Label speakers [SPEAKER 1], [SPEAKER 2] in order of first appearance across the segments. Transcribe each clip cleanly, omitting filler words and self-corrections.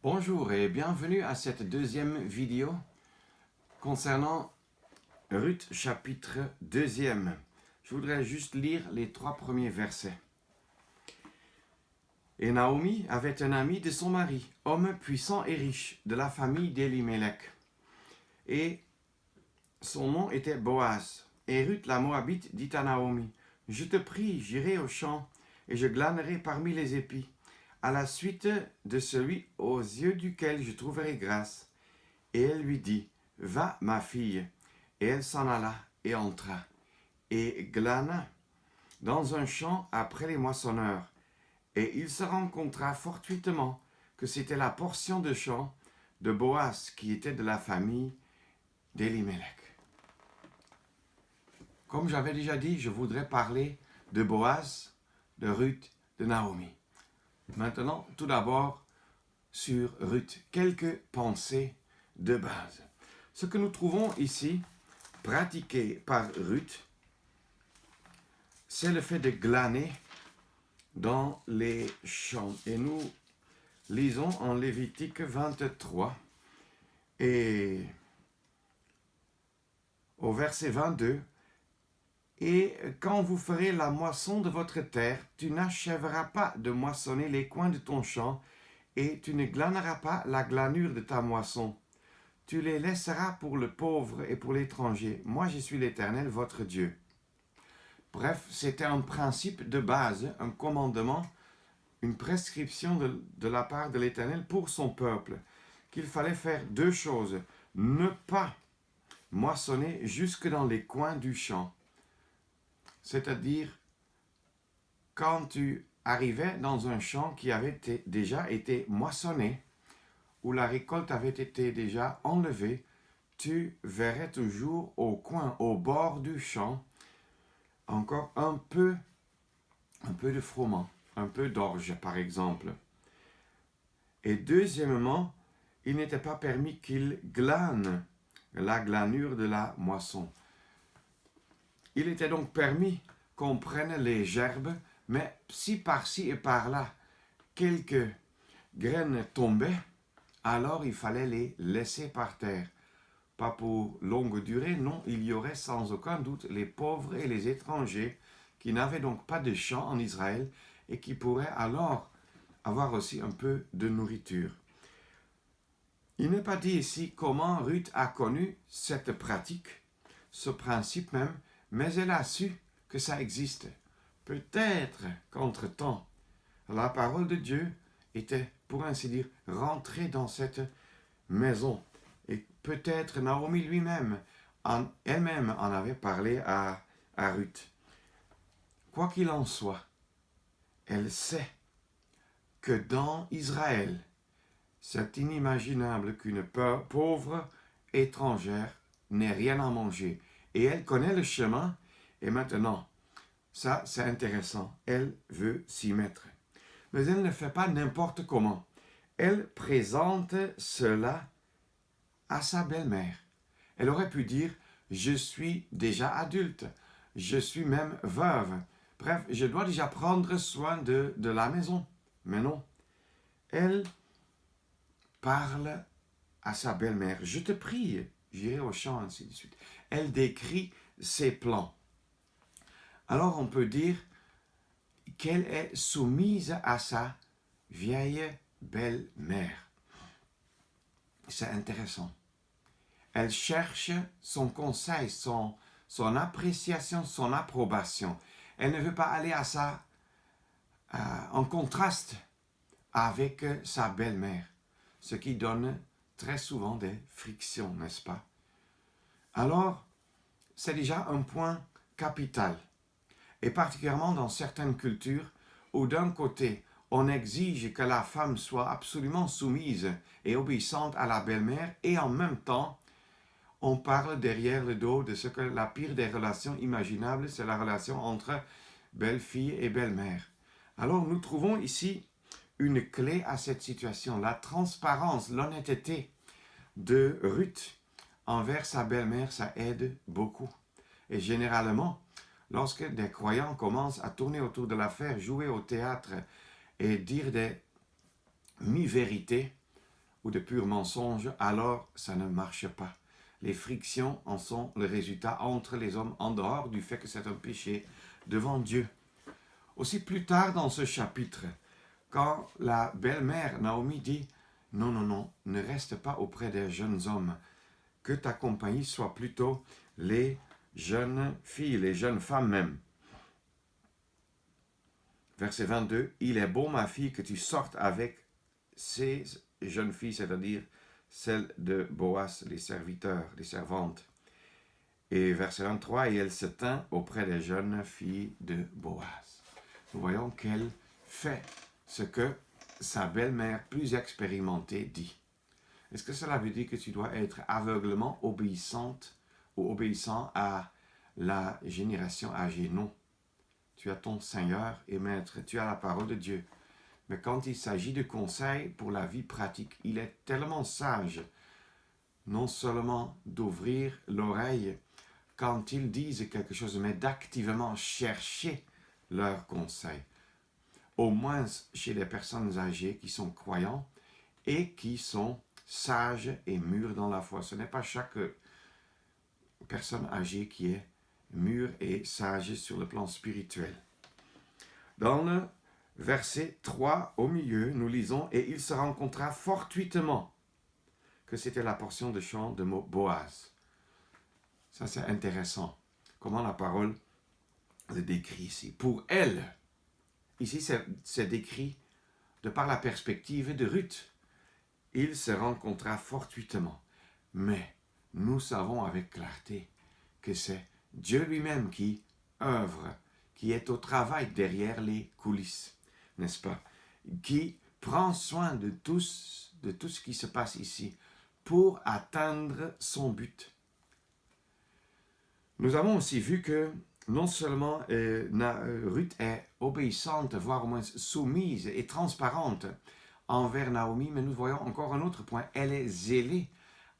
[SPEAKER 1] Bonjour et bienvenue à cette deuxième vidéo concernant Ruth chapitre 2. Je voudrais juste lire les 3 premiers versets. Et Naomi avait un ami de son mari, homme puissant et riche, de la famille d'Elimelech. Et son nom était Boaz. Et Ruth la Moabite dit à Naomi, « Je te prie, j'irai au champ, et je glanerai parmi les épis, à la suite de celui aux yeux duquel je trouverai grâce. » Et elle lui dit, « Va, ma fille. » Et elle s'en alla et entra, et glana dans un champ après les moissonneurs. Et il se rencontra fortuitement que c'était la portion de champ de Boaz qui était de la famille d'Elimelech. Comme j'avais déjà dit, je voudrais parler de Boaz, de Ruth, de Naomi. Maintenant, tout d'abord, sur Ruth, quelques pensées de base. Ce que nous trouvons ici, pratiqué par Ruth, c'est le fait de glaner dans les champs. Et nous lisons en Lévitique 23 et au verset 22, « Et quand vous ferez la moisson de votre terre, tu n'achèveras pas de moissonner les coins de ton champ, et tu ne glaneras pas la glanure de ta moisson. Tu les laisseras pour le pauvre et pour l'étranger. Moi, je suis l'Éternel, votre Dieu. » Bref, c'était un principe de base, un commandement, une prescription de la part de l'Éternel pour son peuple, qu'il fallait faire 2 choses. Ne pas moissonner jusque dans les coins du champ. C'est-à-dire, quand tu arrivais dans un champ qui avait déjà été moissonné, où la récolte avait été déjà enlevée, tu verrais toujours au coin, au bord du champ, encore un peu de froment, un peu d'orge par exemple. Et deuxièmement, il n'était pas permis qu'il glane la glanure de la moisson. Il était donc permis qu'on prenne les gerbes, mais si par-ci et par-là, quelques graines tombaient, alors il fallait les laisser par terre. Pas pour longue durée, non, il y aurait sans aucun doute les pauvres et les étrangers qui n'avaient donc pas de champ en Israël et qui pourraient alors avoir aussi un peu de nourriture. Il n'est pas dit ici comment Ruth a connu cette pratique, ce principe même, mais elle a su que ça existe. Peut-être qu'entre-temps, la parole de Dieu était, pour ainsi dire, rentrée dans cette maison. Et peut-être Naomi elle-même en avait parlé à Ruth. Quoi qu'il en soit, elle sait que dans Israël, c'est inimaginable qu'une pauvre étrangère n'ait rien à manger. Et elle connaît le chemin, et maintenant, ça c'est intéressant, elle veut s'y mettre. Mais elle ne fait pas n'importe comment. Elle présente cela à sa belle-mère. Elle aurait pu dire, je suis déjà adulte, je suis même veuve. Bref, je dois déjà prendre soin de la maison. Mais non, elle parle à sa belle-mère. Je te prie, j'irai au champ, ainsi de suite. Elle décrit ses plans. Alors on peut dire qu'elle est soumise à sa vieille belle-mère. C'est intéressant. Elle cherche son conseil, son appréciation, son approbation. Elle ne veut pas aller en contraste avec sa belle-mère, ce qui donne très souvent des frictions, n'est-ce pas? Alors, c'est déjà un point capital, et particulièrement dans certaines cultures où d'un côté, on exige que la femme soit absolument soumise et obéissante à la belle-mère, et en même temps, on parle derrière le dos de ce que la pire des relations imaginables, c'est la relation entre belle-fille et belle-mère. Alors nous trouvons ici une clé à cette situation, la transparence, l'honnêteté de Ruth envers sa belle-mère, ça aide beaucoup. Et généralement, lorsque des croyants commencent à tourner autour de l'affaire, jouer au théâtre et dire des mi-vérités, ou de purs mensonges, alors ça ne marche pas. Les frictions en sont le résultat entre les hommes en dehors du fait que c'est un péché devant Dieu. Aussi plus tard dans ce chapitre, quand la belle-mère Naomi dit « Non, non, non, ne reste pas auprès des jeunes hommes, que ta compagnie soit plutôt les jeunes filles, les jeunes femmes même. » Verset 22, « Il est bon, ma fille, que tu sortes avec ces jeunes filles, c'est-à-dire celles de Boaz, les serviteurs, les servantes. » Et verset 23, « Et elle se tint auprès des jeunes filles de Boaz. » Nous voyons qu'elle fait ce que sa belle-mère plus expérimentée dit. Est-ce que cela veut dire que tu dois être aveuglement obéissante ou obéissant à la génération âgée? Non. Tu as ton Seigneur et Maître, tu as la parole de Dieu. Mais quand il s'agit de conseils pour la vie pratique, il est tellement sage, non seulement d'ouvrir l'oreille quand ils disent quelque chose, mais d'activement chercher leurs conseils. Au moins chez les personnes âgées qui sont croyants et qui sont sages et mûrs dans la foi. Ce n'est pas chaque personne âgée qui est mûre et sage sur le plan spirituel. Dans le verset 3 au milieu, nous lisons « Et il se rencontra fortuitement » que c'était la portion de chant de Boaz. Ça, c'est intéressant. Comment la parole le décrit ici. Pour elle, ici, c'est décrit de par la perspective de Ruth. Il se rencontra fortuitement. Mais nous savons avec clarté que c'est Dieu lui-même qui œuvre, qui est au travail derrière les coulisses, n'est-ce pas? Qui prend soin de tout ce qui se passe ici pour atteindre son but. Nous avons aussi vu que non seulement Ruth est obéissante, voire au moins soumise et transparente envers Naomi, mais nous voyons encore un autre point. Elle est zélée,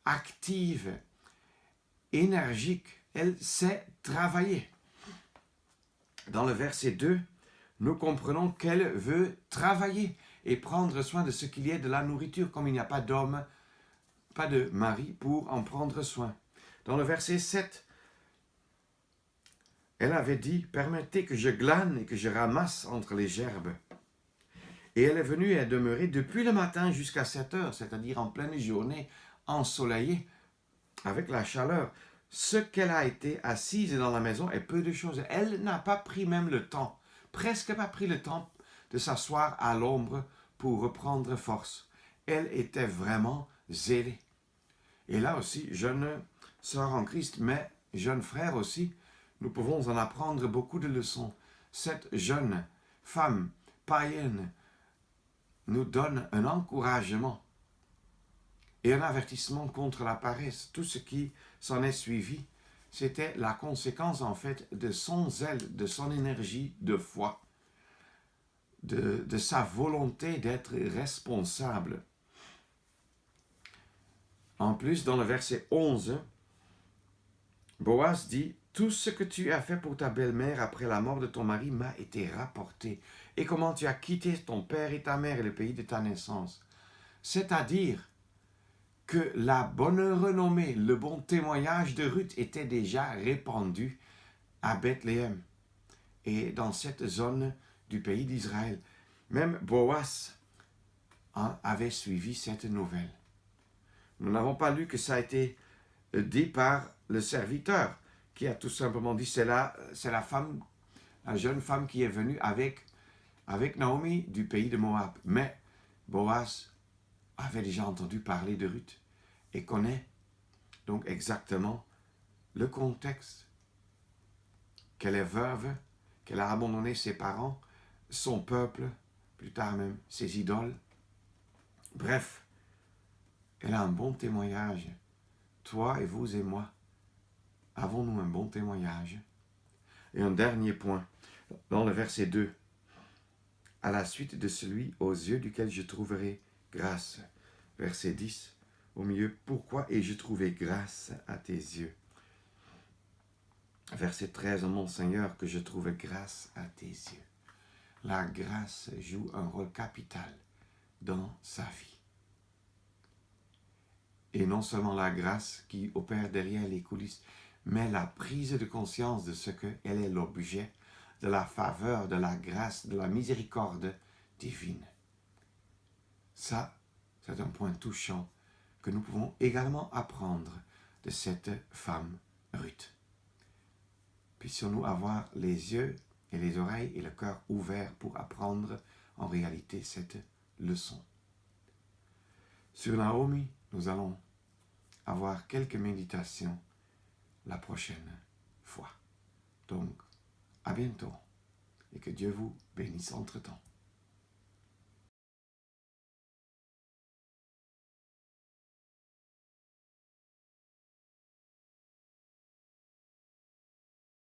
[SPEAKER 1] active, énergique. Elle sait travailler. Dans le verset 2, nous comprenons qu'elle veut travailler et prendre soin de ce qu'il y a de la nourriture, comme il n'y a pas d'homme, pas de mari pour en prendre soin. Dans le verset 7, elle avait dit, « Permettez que je glane et que je ramasse entre les gerbes. » Et elle est venue et demeurer depuis le matin jusqu'à 7 heures, c'est-à-dire en pleine journée, ensoleillée, avec la chaleur. Ce qu'elle a été assise dans la maison est peu de choses. Elle n'a pas pris même le temps, presque pas pris le temps de s'asseoir à l'ombre pour reprendre force. Elle était vraiment zélée. Et là aussi, jeune sœur en Christ, mais jeune frère aussi, nous pouvons en apprendre beaucoup de leçons. Cette jeune femme païenne nous donne un encouragement et un avertissement contre la paresse. Tout ce qui s'en est suivi, c'était la conséquence en fait de son zèle, de son énergie de foi, de sa volonté d'être responsable. En plus, dans le verset 11, Boaz dit « Tout ce que tu as fait pour ta belle-mère après la mort de ton mari m'a été rapporté. Et comment tu as quitté ton père et ta mère et le pays de ta naissance. » C'est-à-dire que la bonne renommée, le bon témoignage de Ruth était déjà répandu à Bethléem et dans cette zone du pays d'Israël. Même Boaz avait suivi cette nouvelle. Nous n'avons pas lu que ça a été dit par le serviteur qui a tout simplement dit c'est la femme, la jeune femme qui est venue avec Naomi du pays de Moab. Mais Boaz avait déjà entendu parler de Ruth et connaît donc exactement le contexte. Qu'elle est veuve, qu'elle a abandonné ses parents, son peuple, plus tard même ses idoles. Bref, elle a un bon témoignage. Toi et vous et moi, avons-nous un bon témoignage? Et un dernier point, dans le verset 2, « À la suite de celui aux yeux duquel je trouverai grâce. » Verset 10, au milieu, « Pourquoi ai-je trouvé grâce à tes yeux? » Verset 13, « Mon Seigneur, que je trouve grâce à tes yeux. » La grâce joue un rôle capital dans sa vie. Et non seulement la grâce qui opère derrière les coulisses, mais la prise de conscience de ce qu'elle est l'objet de la faveur, de la grâce, de la miséricorde divine. Ça, c'est un point touchant que nous pouvons également apprendre de cette femme Ruth. Puissions-nous avoir les yeux et les oreilles et le cœur ouverts pour apprendre en réalité cette leçon. Sur Naomi, nous allons avoir quelques méditations la prochaine fois. Donc, à bientôt et que Dieu vous bénisse entre-temps.